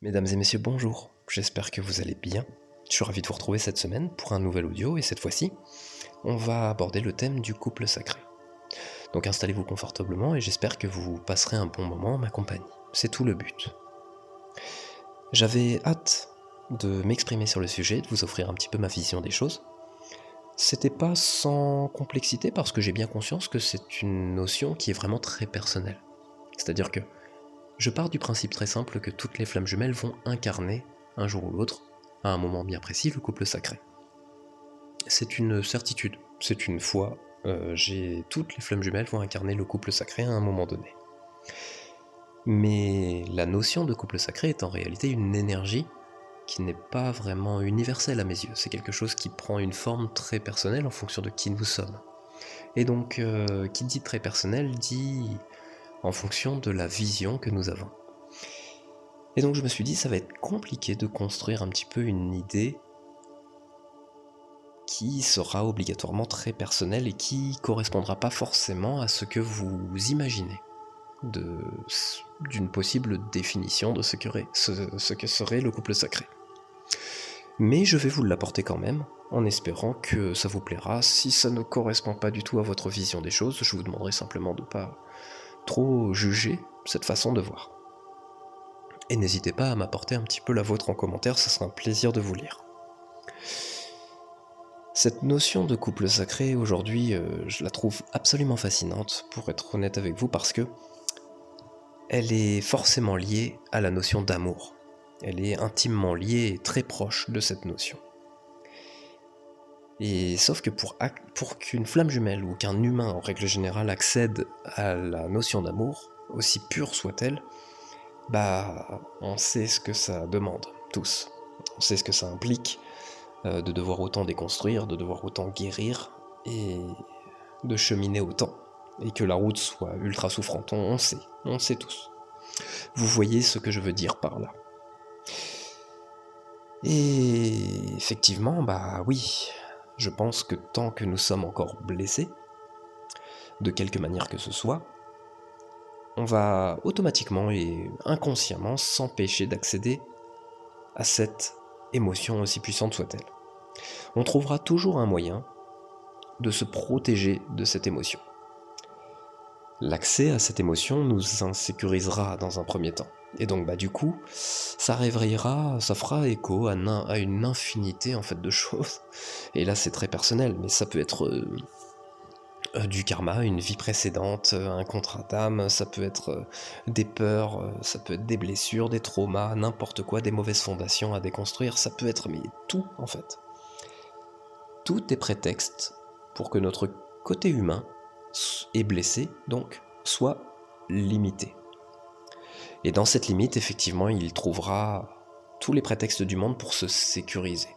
Mesdames et messieurs, bonjour. J'espère que vous allez bien. Je suis ravi de vous retrouver cette semaine pour un nouvel audio et cette fois-ci, on va aborder le thème du couple sacré. Donc installez-vous confortablement et j'espère que vous passerez un bon moment en ma compagnie. C'est tout le but. J'avais hâte de m'exprimer sur le sujet, de vous offrir un petit peu ma vision des choses. C'était pas sans complexité parce que j'ai bien conscience que c'est une notion qui est vraiment très personnelle. C'est-à-dire que je pars du principe très simple que toutes les flammes jumelles vont incarner, un jour ou l'autre, à un moment bien précis, le couple sacré. C'est une certitude, c'est une foi, toutes les flammes jumelles vont incarner le couple sacré à un moment donné. Mais la notion de couple sacré est en réalité une énergie qui n'est pas vraiment universelle à mes yeux, c'est quelque chose qui prend une forme très personnelle en fonction de qui nous sommes. Et donc, qui dit très personnel dit en fonction de la vision que nous avons. Et donc je me suis dit, ça va être compliqué de construire un petit peu une idée qui sera obligatoirement très personnelle et qui correspondra pas forcément à ce que vous imaginez d'une possible définition de ce que serait le couple sacré. Mais je vais vous l'apporter quand même, en espérant que ça vous plaira. Si ça ne correspond pas du tout à votre vision des choses, je vous demanderai simplement de ne pas trop juger cette façon de voir. Et n'hésitez pas à m'apporter un petit peu la vôtre en commentaire, ça sera un plaisir de vous lire. Cette notion de couple sacré, aujourd'hui, je la trouve absolument fascinante, pour être honnête avec vous, parce que elle est forcément liée à la notion d'amour. Elle est intimement liée et très proche de cette notion. Et sauf que pour qu'une flamme jumelle ou qu'un humain en règle générale accède à la notion d'amour, aussi pure soit-elle, on sait ce que ça demande, tous. On sait ce que ça implique de devoir autant déconstruire, de devoir autant guérir et de cheminer autant. Et que la route soit ultra souffrante, on sait tous. Vous voyez ce que je veux dire par là. Et effectivement, oui, je pense que tant que nous sommes encore blessés, de quelque manière que ce soit, on va automatiquement et inconsciemment s'empêcher d'accéder à cette émotion aussi puissante soit-elle. On trouvera toujours un moyen de se protéger de cette émotion. L'accès à cette émotion nous insécurisera dans un premier temps. Et donc du coup, ça réveillera, ça fera écho à une infinité en fait de choses. Et là c'est très personnel, mais ça peut être du karma, une vie précédente, un contrat d'âme, ça peut être des peurs, ça peut être des blessures, des traumas, n'importe quoi, des mauvaises fondations à déconstruire, ça peut être mais tout en fait. Tout est prétexte pour que notre côté humain est blessé, donc soit limité. Et dans cette limite, effectivement, il trouvera tous les prétextes du monde pour se sécuriser.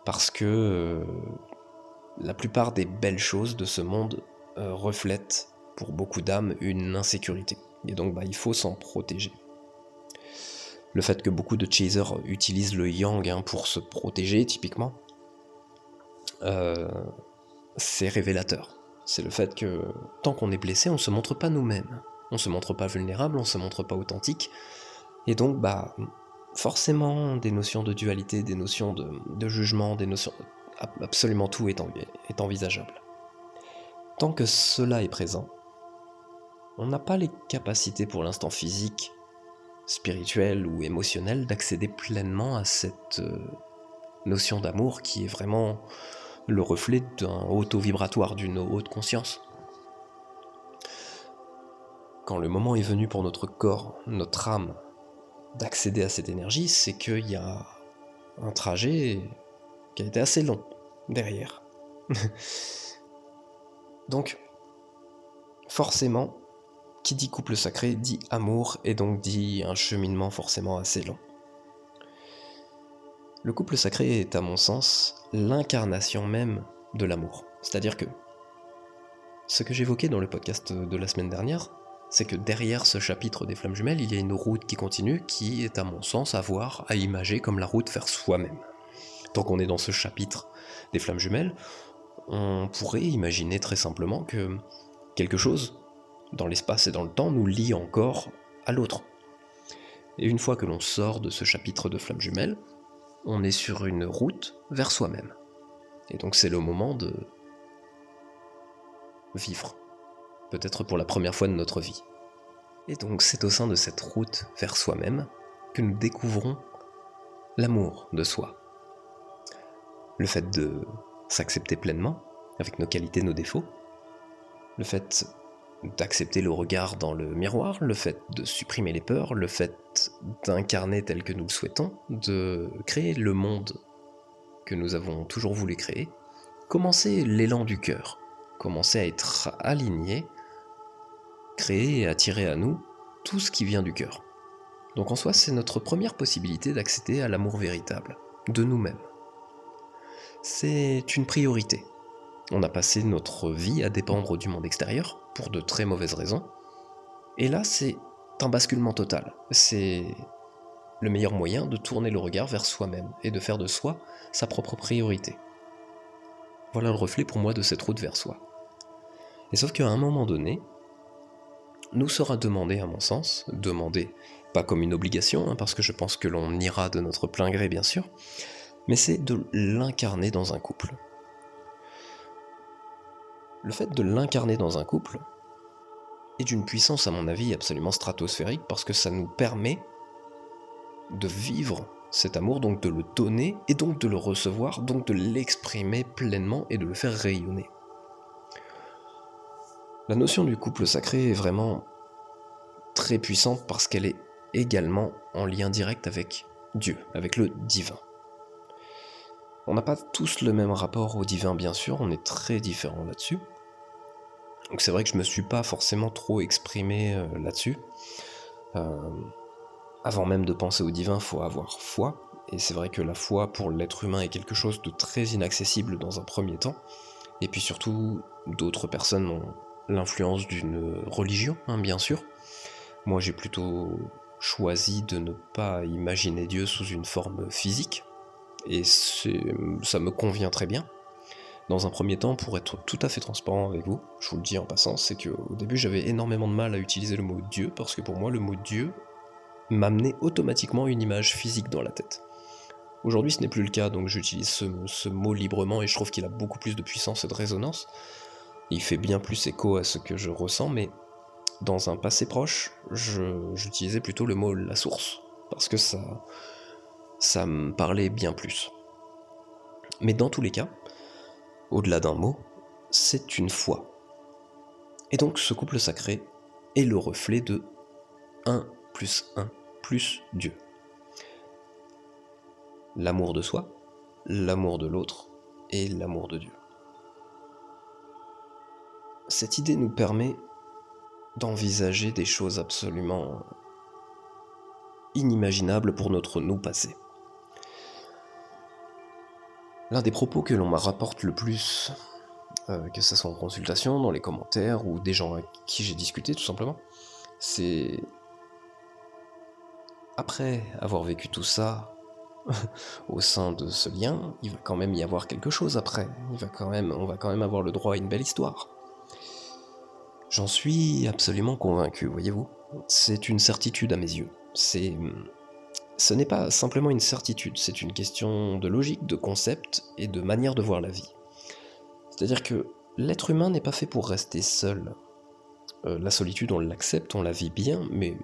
Parce que la plupart des belles choses de ce monde reflètent pour beaucoup d'âmes une insécurité. Et donc il faut s'en protéger. Le fait que beaucoup de chasers utilisent le yang pour se protéger, typiquement, c'est révélateur. C'est le fait que tant qu'on est blessé, on ne se montre pas nous-mêmes. On ne se montre pas vulnérable, on ne se montre pas authentique. Et donc, forcément, des notions de dualité, des notions de jugement, des notions... Absolument tout est envisageable. Tant que cela est présent, on n'a pas les capacités pour l'instant physiques, spirituelles ou émotionnelles d'accéder pleinement à cette notion d'amour qui est vraiment le reflet d'un auto-vibratoire, d'une haute conscience. Quand le moment est venu pour notre corps, notre âme, d'accéder à cette énergie, c'est qu'il y a un trajet qui a été assez long derrière. Donc, forcément, qui dit couple sacré dit amour et donc dit un cheminement forcément assez long. Le couple sacré est, à mon sens, l'incarnation même de l'amour. C'est-à-dire que ce que j'évoquais dans le podcast de la semaine dernière, c'est que derrière ce chapitre des flammes jumelles, il y a une route qui continue qui est, à mon sens, à voir, à imager comme la route vers soi-même. Tant qu'on est dans ce chapitre des flammes jumelles, on pourrait imaginer très simplement que quelque chose, dans l'espace et dans le temps, nous lie encore à l'autre. Et une fois que l'on sort de ce chapitre de flammes jumelles, on est sur une route vers soi-même. Et donc c'est le moment de vivre, peut-être pour la première fois de notre vie. Et donc c'est au sein de cette route vers soi-même que nous découvrons l'amour de soi. Le fait de s'accepter pleinement, avec nos qualités, nos défauts, le fait d'accepter le regard dans le miroir, le fait de supprimer les peurs, le fait d'incarner tel que nous le souhaitons, de créer le monde que nous avons toujours voulu créer, commencer l'élan du cœur, commencer à être aligné, créer et attirer à nous tout ce qui vient du cœur. Donc en soi, c'est notre première possibilité d'accéder à l'amour véritable, de nous-mêmes. C'est une priorité. On a passé notre vie à dépendre du monde extérieur, pour de très mauvaises raisons, et là c'est un basculement total. C'est le meilleur moyen de tourner le regard vers soi-même, et de faire de soi sa propre priorité. Voilà le reflet pour moi de cette route vers soi. Et sauf qu'à un moment donné, nous sera demandé, à mon sens, demandé, pas comme une obligation, parce que je pense que l'on ira de notre plein gré bien sûr, mais c'est de l'incarner dans un couple. Le fait de l'incarner dans un couple est d'une puissance, à mon avis, absolument stratosphérique, parce que ça nous permet de vivre cet amour, donc de le donner, et donc de le recevoir, donc de l'exprimer pleinement et de le faire rayonner. La notion du couple sacré est vraiment très puissante parce qu'elle est également en lien direct avec Dieu, avec le divin. On n'a pas tous le même rapport au divin, bien sûr, on est très différents là-dessus. Donc c'est vrai que je me suis pas forcément trop exprimé là-dessus. Avant même de penser au divin, il faut avoir foi. Et c'est vrai que la foi pour l'être humain est quelque chose de très inaccessible dans un premier temps. Et puis surtout, d'autres personnes ont l'influence d'une religion, bien sûr. Moi j'ai plutôt choisi de ne pas imaginer Dieu sous une forme physique. Et ça me convient très bien. Dans un premier temps, pour être tout à fait transparent avec vous, je vous le dis en passant, c'est qu'au début j'avais énormément de mal à utiliser le mot Dieu, parce que pour moi le mot Dieu m'amenait automatiquement une image physique dans la tête. Aujourd'hui ce n'est plus le cas, donc j'utilise ce mot librement et je trouve qu'il a beaucoup plus de puissance et de résonance. Il fait bien plus écho à ce que je ressens, mais dans un passé proche, j'utilisais plutôt le mot la source, parce que ça me parlait bien plus. Mais dans tous les cas, au-delà d'un mot, c'est une foi. Et donc ce couple sacré est le reflet de 1 plus 1 plus Dieu. L'amour de soi, l'amour de l'autre et l'amour de Dieu. Cette idée nous permet d'envisager des choses absolument inimaginables pour notre nous passé. L'un des propos que l'on me rapporte le plus, que ce soit en consultation, dans les commentaires, ou des gens avec qui j'ai discuté tout simplement, c'est après avoir vécu tout ça au sein de ce lien, il va quand même y avoir quelque chose après. On va quand même avoir le droit à une belle histoire. J'en suis absolument convaincu, voyez-vous. C'est une certitude à mes yeux. Ce n'est pas simplement une certitude, c'est une question de logique, de concept et de manière de voir la vie. C'est-à-dire que l'être humain n'est pas fait pour rester seul. La solitude, on l'accepte, on la vit bien, mais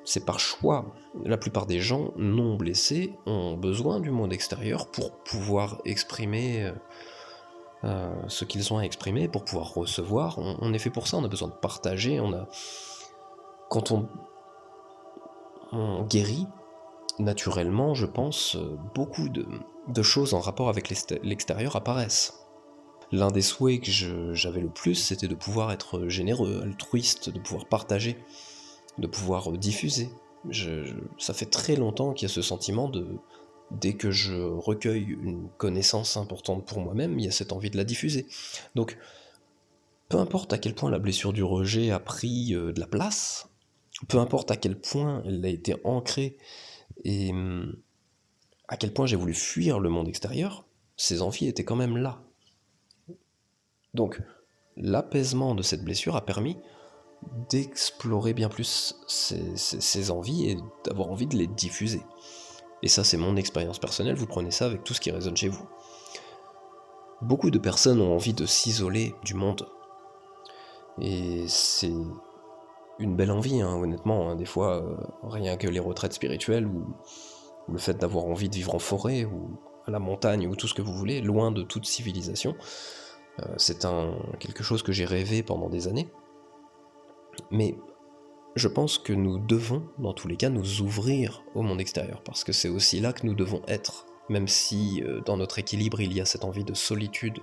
c'est par choix. La plupart des gens non blessés ont besoin du monde extérieur pour pouvoir exprimer ce qu'ils ont à exprimer, pour pouvoir recevoir. On est fait pour ça, on a besoin de partager. Quand on guérit, naturellement, je pense, beaucoup de choses en rapport avec l'extérieur apparaissent. L'un des souhaits que j'avais le plus, c'était de pouvoir être généreux, altruiste, de pouvoir partager, de pouvoir diffuser. Ça fait très longtemps qu'il y a ce sentiment dès que je recueille une connaissance importante pour moi-même, il y a cette envie de la diffuser. Donc, peu importe à quel point la blessure du rejet a pris de la place, peu importe à quel point elle a été ancrée, et à quel point j'ai voulu fuir le monde extérieur, ces envies étaient quand même là. Donc, l'apaisement de cette blessure a permis d'explorer bien plus ces envies et d'avoir envie de les diffuser. Et ça, c'est mon expérience personnelle, vous prenez ça avec tout ce qui résonne chez vous. Beaucoup de personnes ont envie de s'isoler du monde. Et c'est une belle envie, honnêtement. Des fois, rien que les retraites spirituelles ou le fait d'avoir envie de vivre en forêt ou à la montagne ou tout ce que vous voulez, loin de toute civilisation, c'est quelque chose que j'ai rêvé pendant des années. Mais je pense que nous devons, dans tous les cas, nous ouvrir au monde extérieur, parce que c'est aussi là que nous devons être, même si dans notre équilibre il y a cette envie de solitude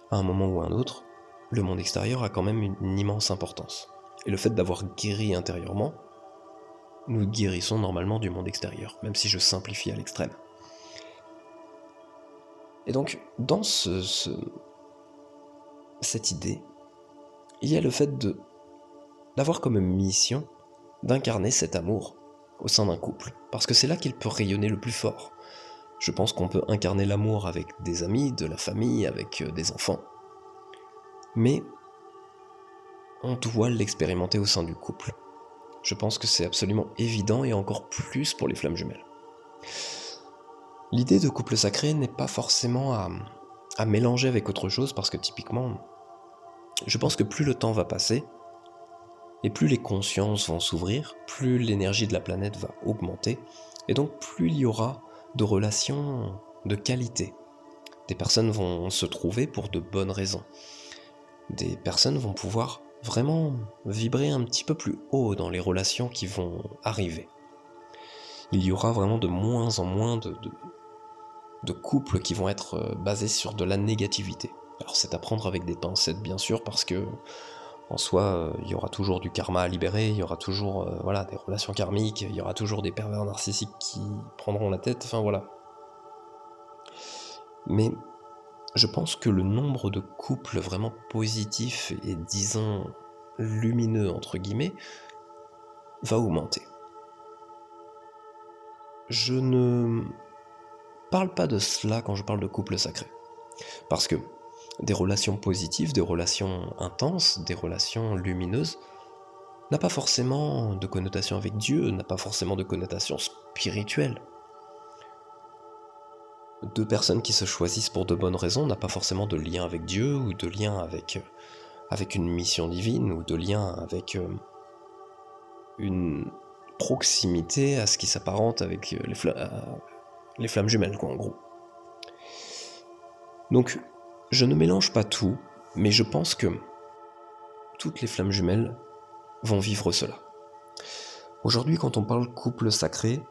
à un moment ou à un autre, le monde extérieur a quand même une immense importance. Et le fait d'avoir guéri intérieurement, nous guérissons normalement du monde extérieur, même si je simplifie à l'extrême. Et donc, dans cette idée, il y a le fait d'avoir comme mission d'incarner cet amour au sein d'un couple, parce que c'est là qu'il peut rayonner le plus fort. Je pense qu'on peut incarner l'amour avec des amis, de la famille, avec des enfants, mais on doit l'expérimenter au sein du couple. Je pense que c'est absolument évident et encore plus pour les flammes jumelles. L'idée de couple sacré n'est pas forcément à mélanger avec autre chose, parce que typiquement, je pense que plus le temps va passer, et plus les consciences vont s'ouvrir, plus l'énergie de la planète va augmenter, et donc plus il y aura de relations de qualité. Des personnes vont se trouver pour de bonnes raisons. Des personnes vont pouvoir vraiment vibrer un petit peu plus haut dans les relations qui vont arriver. Il y aura vraiment de moins en moins de couples qui vont être basés sur de la négativité. Alors c'est à prendre avec des pincettes bien sûr, parce que en soi, il y aura toujours du karma à libérer, il y aura toujours des relations karmiques, il y aura toujours des pervers narcissiques qui prendront la tête, enfin voilà. Mais je pense que le nombre de couples vraiment positifs et disons lumineux entre guillemets va augmenter. Je ne parle pas de cela quand je parle de couple sacré, parce que des relations positives, des relations intenses, des relations lumineuses n'a pas forcément de connotation avec Dieu, n'a pas forcément de connotation spirituelle. Deux personnes qui se choisissent pour de bonnes raisons n'a pas forcément de lien avec Dieu, ou de lien avec une mission divine, ou de lien avec une proximité à ce qui s'apparente avec les flammes jumelles, quoi, en gros. Donc, je ne mélange pas tout, mais je pense que toutes les flammes jumelles vont vivre cela. Aujourd'hui, quand on parle couple sacré,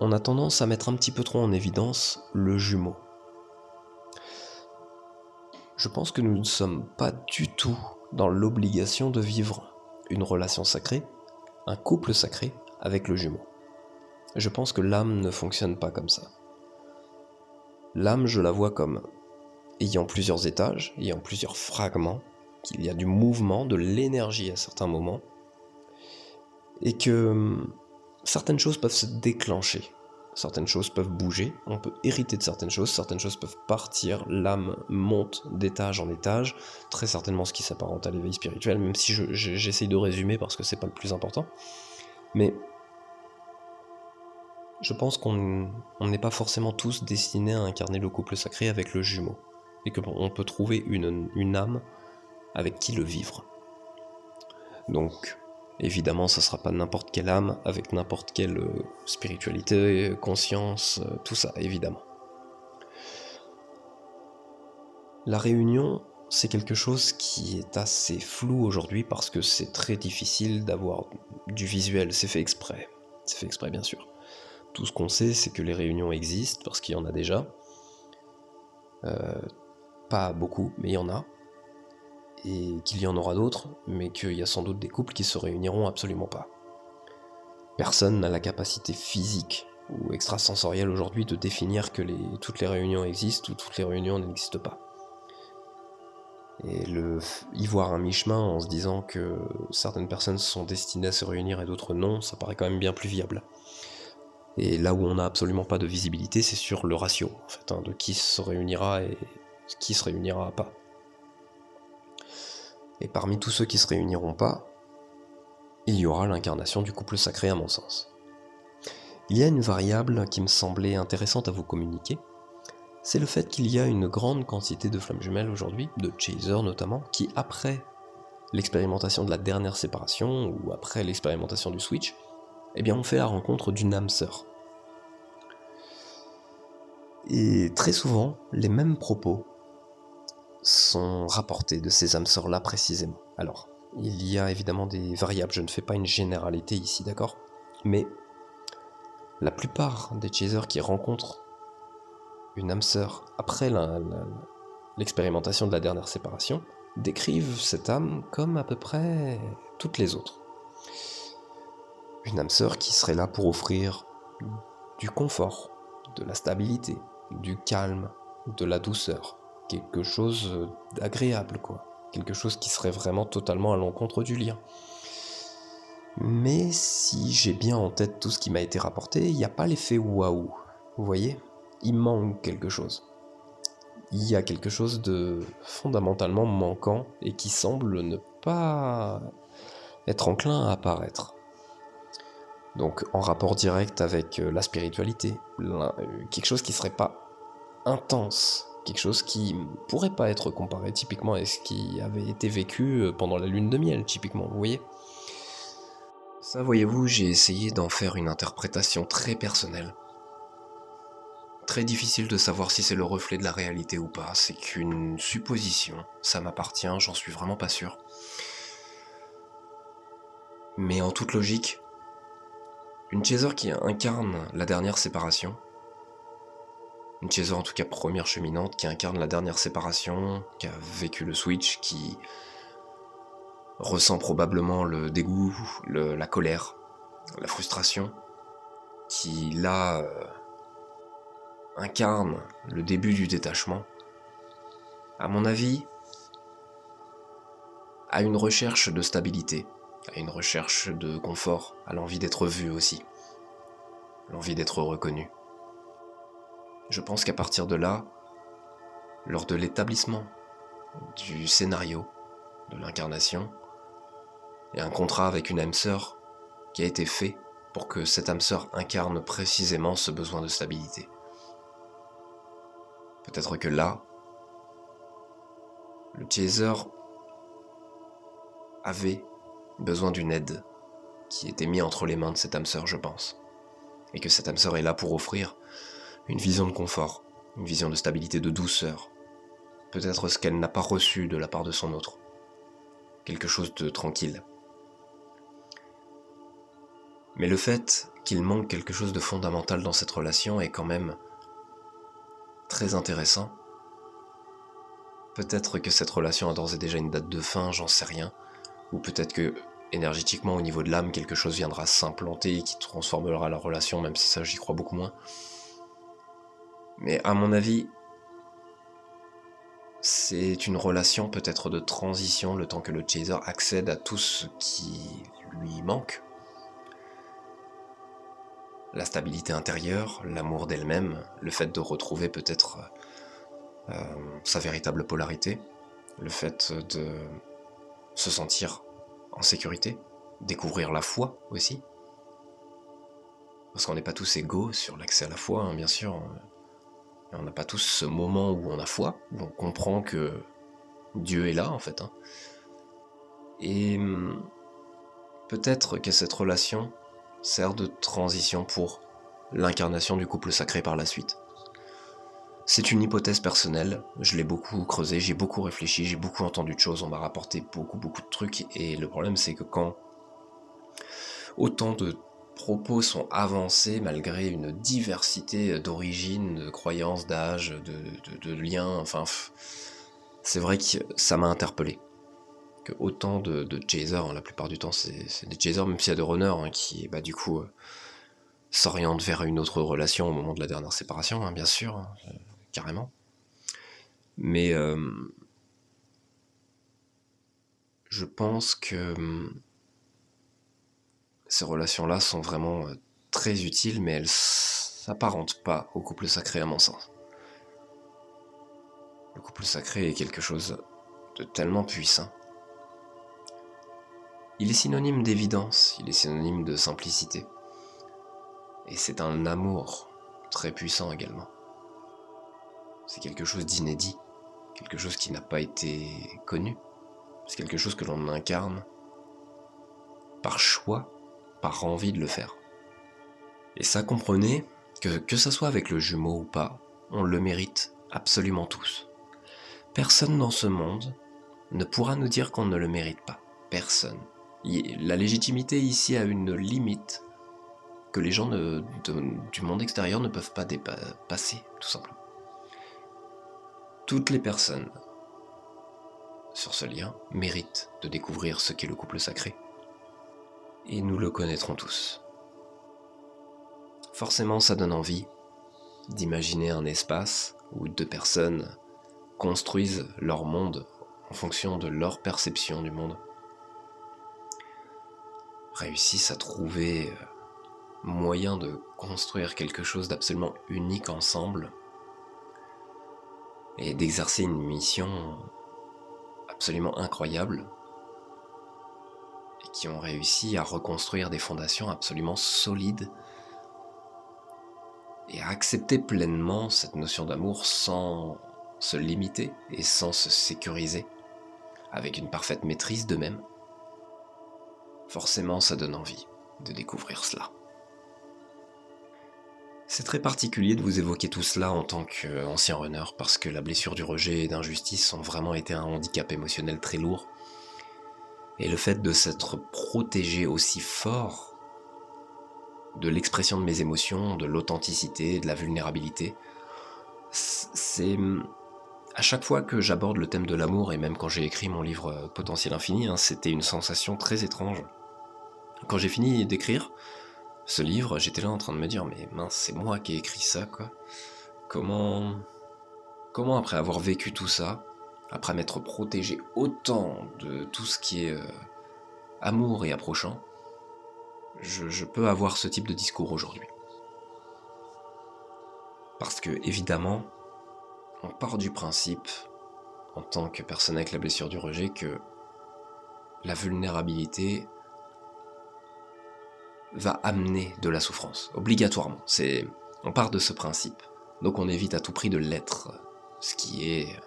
on a tendance à mettre un petit peu trop en évidence le jumeau. Je pense que nous ne sommes pas du tout dans l'obligation de vivre une relation sacrée, un couple sacré avec le jumeau. Je pense que l'âme ne fonctionne pas comme ça. L'âme, je la vois comme ayant plusieurs étages, ayant plusieurs fragments, qu'il y a du mouvement, de l'énergie à certains moments, et que certaines choses peuvent se déclencher, certaines choses peuvent bouger, on peut hériter de certaines choses peuvent partir, l'âme monte d'étage en étage, très certainement ce qui s'apparente à l'éveil spirituel, même si j'essaye de résumer parce que c'est pas le plus important, mais je pense qu'on n'est pas forcément tous destinés à incarner le couple sacré avec le jumeau, et qu'on peut trouver une âme avec qui le vivre. Donc, évidemment, ça sera pas n'importe quelle âme, avec n'importe quelle spiritualité, conscience, tout ça, évidemment. La réunion, c'est quelque chose qui est assez flou aujourd'hui, parce que c'est très difficile d'avoir du visuel, c'est fait exprès, bien sûr. Tout ce qu'on sait, c'est que les réunions existent, parce qu'il y en a déjà. Pas beaucoup, mais il y en a. Et qu'il y en aura d'autres, mais qu'il y a sans doute des couples qui se réuniront absolument pas. Personne n'a la capacité physique ou extrasensorielle aujourd'hui de définir que toutes les réunions existent ou toutes les réunions n'existent pas. Et y voir un mi-chemin en se disant que certaines personnes sont destinées à se réunir et d'autres non, ça paraît quand même bien plus viable. Et là où on n'a absolument pas de visibilité, c'est sur le ratio, en fait, de qui se réunira et qui se réunira pas. Et parmi tous ceux qui se réuniront pas, il y aura l'incarnation du couple sacré à mon sens. Il y a une variable qui me semblait intéressante à vous communiquer, c'est le fait qu'il y a une grande quantité de flammes jumelles aujourd'hui, de chasers notamment, qui après l'expérimentation de la dernière séparation, ou après l'expérimentation du switch, eh bien on fait la rencontre d'une âme sœur. Et très souvent, les mêmes propos sont rapportés de ces âmes sœurs-là précisément. Alors, il y a évidemment des variables, je ne fais pas une généralité ici, d'accord ? Mais la plupart des chasers qui rencontrent une âme sœur après l'expérimentation de la dernière séparation décrivent cette âme comme à peu près toutes les autres. Une âme sœur qui serait là pour offrir du confort, de la stabilité, du calme, de la douceur, quelque chose d'agréable quoi, quelque chose qui serait vraiment totalement à l'encontre du lien. Mais si j'ai bien en tête tout ce qui m'a été rapporté, il n'y a pas l'effet waouh, vous voyez ? Il manque quelque chose. Il y a quelque chose de fondamentalement manquant et qui semble ne pas être enclin à apparaître. Donc en rapport direct avec la spiritualité, quelque chose qui serait pas intense, quelque chose qui pourrait pas être comparé typiquement à ce qui avait été vécu pendant la lune de miel, typiquement, vous voyez ? Ça, voyez-vous, j'ai essayé d'en faire une interprétation très personnelle. Très difficile de savoir si c'est le reflet de la réalité ou pas, c'est qu'une supposition, ça m'appartient, j'en suis vraiment pas sûr. Mais en toute logique, une chaser qui incarne la dernière séparation, une chaser en tout cas première cheminante qui incarne la dernière séparation, qui a vécu le switch, qui ressent probablement le dégoût, la colère, la frustration, qui là incarne le début du détachement, à mon avis, a une recherche de stabilité, a une recherche de confort, a l'envie d'être vu aussi, l'envie d'être reconnu. Je pense qu'à partir de là, lors de l'établissement du scénario de l'incarnation, il y a un contrat avec une âme sœur qui a été fait pour que cette âme sœur incarne précisément ce besoin de stabilité. Peut-être que là, le chaser avait besoin d'une aide qui était mise entre les mains de cette âme sœur, je pense. Et que cette âme sœur est là pour offrir une vision de confort, une vision de stabilité, de douceur. Peut-être ce qu'elle n'a pas reçu de la part de son autre. Quelque chose de tranquille. Mais le fait qu'il manque quelque chose de fondamental dans cette relation est quand même très intéressant. Peut-être que cette relation a d'ores et déjà une date de fin, j'en sais rien. Ou peut-être que, énergétiquement, au niveau de l'âme, quelque chose viendra s'implanter et qui transformera la relation, même si ça, j'y crois beaucoup moins. Mais à mon avis, c'est une relation peut-être de transition, le temps que le chaser accède à tout ce qui lui manque. La stabilité intérieure, l'amour d'elle-même, le fait de retrouver peut-être sa véritable polarité, le fait de se sentir en sécurité, découvrir la foi aussi. Parce qu'on n'est pas tous égaux sur l'accès à la foi, hein, bien sûr. On n'a pas tous ce moment où on a foi, où on comprend que Dieu est là, en fait. Hein. Et peut-être que cette relation sert de transition pour l'incarnation du couple sacré par la suite. C'est une hypothèse personnelle, je l'ai beaucoup creusé, j'ai beaucoup réfléchi, j'ai beaucoup entendu de choses, on m'a rapporté beaucoup de trucs, et le problème c'est que quand autant de propos sont avancés malgré une diversité d'origines, de croyances, d'âge, de liens, enfin, c'est vrai que ça m'a interpellé. Que autant de chasers, hein, la plupart du temps c'est des chasers, même s'il y a de runners hein, qui du coup s'orientent vers une autre relation au moment de la dernière séparation, hein, bien sûr, hein, carrément. Mais je pense que ces relations-là sont vraiment très utiles, mais elles s'apparentent pas au couple sacré à mon sens. Le couple sacré est quelque chose de tellement puissant. il est synonyme d'évidence, il est synonyme de simplicité. Et c'est un amour très puissant également. C'est quelque chose d'inédit, quelque chose qui n'a pas été connu. C'est quelque chose que l'on incarne par choix, par envie de le faire. Et ça, comprenez que ça soit avec le jumeau ou pas, on le mérite absolument tous. Personne dans ce monde ne pourra nous dire qu'on ne le mérite pas. Personne. La légitimité ici a une limite que les gens du monde extérieur ne peuvent pas dépasser, tout simplement. Toutes les personnes sur ce lien méritent de découvrir ce qu'est le couple sacré. Et nous le connaîtrons tous. Forcément, ça donne envie d'imaginer un espace où deux personnes construisent leur monde en fonction de leur perception du monde. Réussissent à trouver moyen de construire quelque chose d'absolument unique ensemble et d'exercer une mission absolument incroyable et qui ont réussi à reconstruire des fondations absolument solides et à accepter pleinement cette notion d'amour sans se limiter et sans se sécuriser, avec une parfaite maîtrise d'eux-mêmes. Forcément, ça donne envie de découvrir cela. C'est très particulier de vous évoquer tout cela en tant qu'ancien runner, parce que la blessure du rejet et d'injustice ont vraiment été un handicap émotionnel très lourd. Et le fait de s'être protégé aussi fort de l'expression de mes émotions, de l'authenticité, de la vulnérabilité, c'est à chaque fois que j'aborde le thème de l'amour, et même quand j'ai écrit mon livre Potentiel Infini, c'était une sensation très étrange. Quand j'ai fini d'écrire ce livre, j'étais là en train de me dire, mais mince, c'est moi qui ai écrit ça, quoi. Comment après avoir vécu tout ça, après m'être protégé autant de tout ce qui est amour et approchant, je peux avoir ce type de discours aujourd'hui. Parce que, évidemment, on part du principe, en tant que personne avec la blessure du rejet, que la vulnérabilité va amener de la souffrance, obligatoirement. On part de ce principe. Donc on évite à tout prix de l'être, ce qui est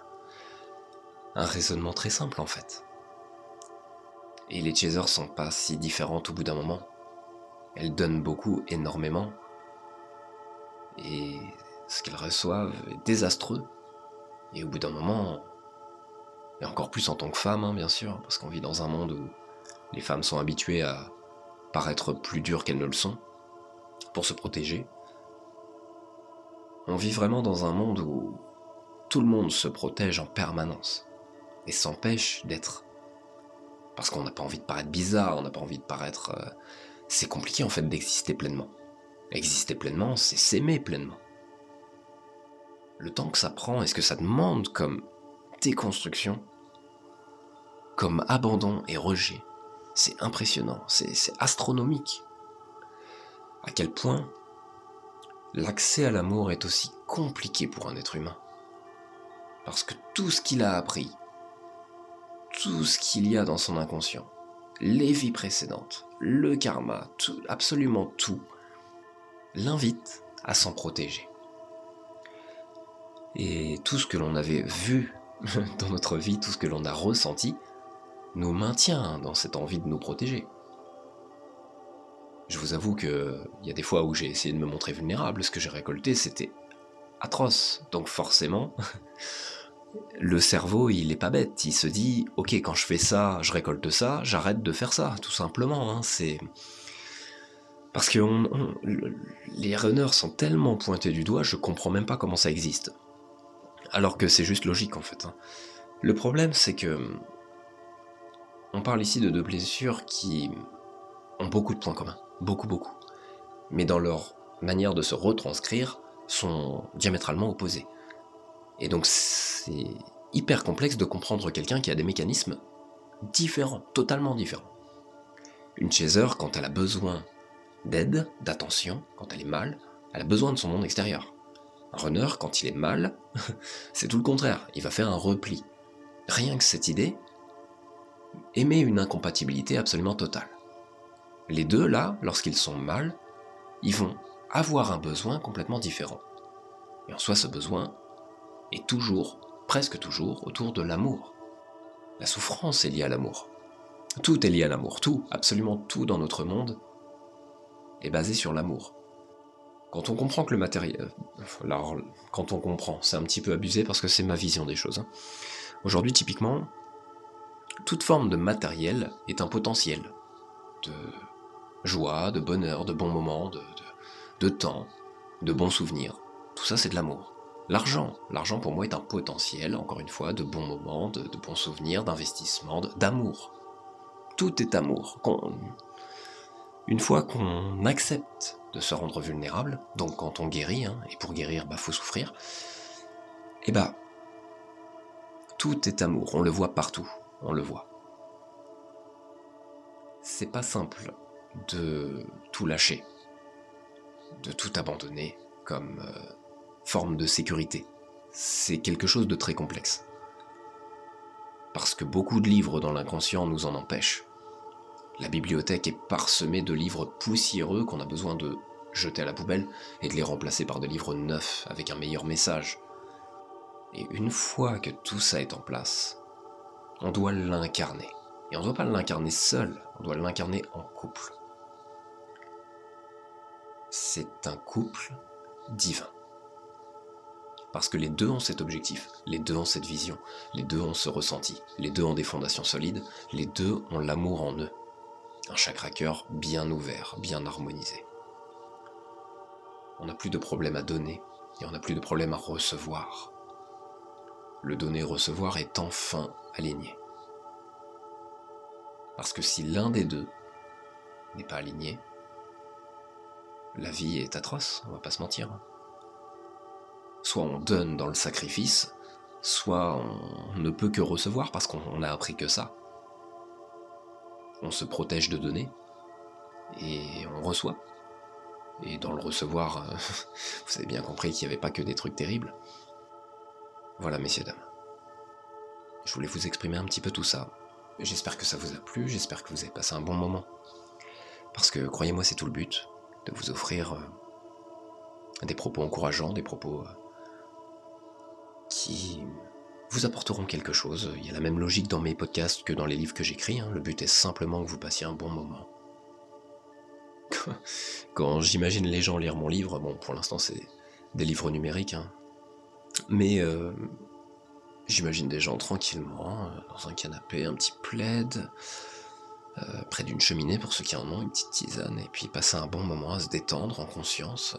un raisonnement très simple en fait. Et les chasers sont pas si différentes au bout d'un moment. Elles donnent beaucoup, énormément, et ce qu'elles reçoivent est désastreux. Et au bout d'un moment, et encore plus en tant que femme, bien sûr, parce qu'on vit dans un monde où les femmes sont habituées à paraître plus dures qu'elles ne le sont, pour se protéger. On vit vraiment dans un monde où tout le monde se protège en permanence, et s'empêche d'être. Parce qu'on n'a pas envie de paraître bizarre, on n'a pas envie de paraître... C'est compliqué en fait d'exister pleinement. Exister pleinement, c'est s'aimer pleinement. Le temps que ça prend et ce que ça demande comme déconstruction, comme abandon et rejet, c'est impressionnant, c'est astronomique. À quel point l'accès à l'amour est aussi compliqué pour un être humain. Parce que tout ce qu'il a appris, tout ce qu'il y a dans son inconscient, les vies précédentes, le karma, tout, absolument tout, l'invite à s'en protéger. Et tout ce que l'on avait vu dans notre vie, tout ce que l'on a ressenti, nous maintient dans cette envie de nous protéger. Je vous avoue qu'il y a des fois où j'ai essayé de me montrer vulnérable, ce que j'ai récolté c'était atroce. Donc forcément, le cerveau il est pas bête, il se dit « Ok, quand je fais ça, je récolte ça, j'arrête de faire ça », tout simplement. C'est... Parce que les runners sont tellement pointés du doigt, je comprends même pas comment ça existe. Alors que c'est juste logique en fait. Le problème c'est que on parle ici de deux blessures qui ont beaucoup de points communs, beaucoup. Mais dans leur manière de se retranscrire, sont diamétralement opposées. Et donc c'est hyper complexe de comprendre quelqu'un qui a des mécanismes différents, totalement différents. Une chaser, quand elle a besoin d'aide, d'attention, quand elle est mal, elle a besoin de son monde extérieur. Un runner, quand il est mal, c'est tout le contraire, il va faire un repli. Rien que cette idée, émet une incompatibilité absolument totale. Les deux, là, lorsqu'ils sont mal, ils vont avoir un besoin complètement différent. Et en soi, ce besoin est toujours, presque toujours, autour de l'amour. La souffrance est liée à l'amour. Tout est lié à l'amour. Tout, absolument tout dans notre monde est basé sur l'amour. Quand on comprend que le matériel... Alors, quand on comprend, c'est un petit peu abusé parce que c'est ma vision des choses. Aujourd'hui, typiquement, toute forme de matériel est un potentiel de joie, de bonheur, de bons moments, de temps, de bons souvenirs. Tout ça, c'est de l'amour. L'argent pour moi est un potentiel, encore une fois, de bons moments, de bons souvenirs, d'investissement, d'amour. Tout est amour. Une fois qu'on accepte de se rendre vulnérable, donc quand on guérit, et pour guérir, faut souffrir, tout est amour, on le voit partout, on le voit. C'est pas simple de tout lâcher, de tout abandonner comme forme de sécurité. C'est quelque chose de très complexe. Parce que beaucoup de livres dans l'inconscient nous en empêchent. La bibliothèque est parsemée de livres poussiéreux qu'on a besoin de jeter à la poubelle et de les remplacer par des livres neufs avec un meilleur message. Et une fois que tout ça est en place, on doit l'incarner. Et on ne doit pas l'incarner seul, on doit l'incarner en couple. C'est un couple divin. Parce que les deux ont cet objectif, les deux ont cette vision, les deux ont ce ressenti, les deux ont des fondations solides, les deux ont l'amour en eux. Un chakra-cœur bien ouvert, bien harmonisé. On n'a plus de problème à donner et on n'a plus de problème à recevoir. Le donner-recevoir est enfin aligné. Parce que si l'un des deux n'est pas aligné, la vie est atroce, on va pas se mentir. Soit on donne dans le sacrifice, soit on ne peut que recevoir parce qu'on a appris que ça. On se protège de donner et on reçoit. Et dans le recevoir, vous avez bien compris qu'il n'y avait pas que des trucs terribles. Voilà, messieurs, dames. Je voulais vous exprimer un petit peu tout ça. J'espère que ça vous a plu, j'espère que vous avez passé un bon moment. Parce que, croyez-moi, c'est tout le but, de vous offrir des propos encourageants, des propos qui vous apporteront quelque chose. Il y a la même logique dans mes podcasts que dans les livres que j'écris. Le but est simplement que vous passiez un bon moment. Quand j'imagine les gens lire mon livre, bon, pour l'instant c'est des livres numériques, mais j'imagine des gens tranquillement, dans un canapé, un petit plaid, près d'une cheminée pour ceux qui en ont, une petite tisane, et puis passer un bon moment à se détendre en conscience.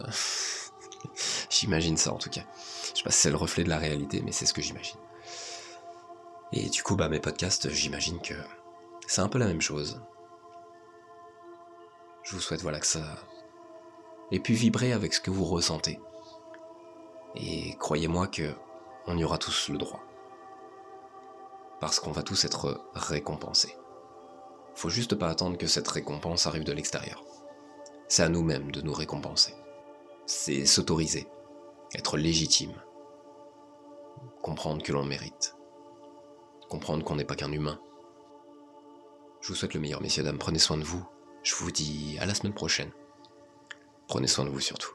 J'imagine ça en tout cas. Je sais pas si c'est le reflet de la réalité, mais c'est ce que j'imagine. Et du coup, mes podcasts, j'imagine que c'est un peu la même chose. Je vous souhaite que ça ait pu vibrer avec ce que vous ressentez. Et croyez-moi que on y aura tous le droit. Parce qu'on va tous être récompensés. Faut juste pas attendre que cette récompense arrive de l'extérieur. C'est à nous-mêmes de nous récompenser. C'est s'autoriser, être légitime, comprendre que l'on mérite, comprendre qu'on n'est pas qu'un humain. Je vous souhaite le meilleur, messieurs, dames, prenez soin de vous. Je vous dis à la semaine prochaine. Prenez soin de vous surtout.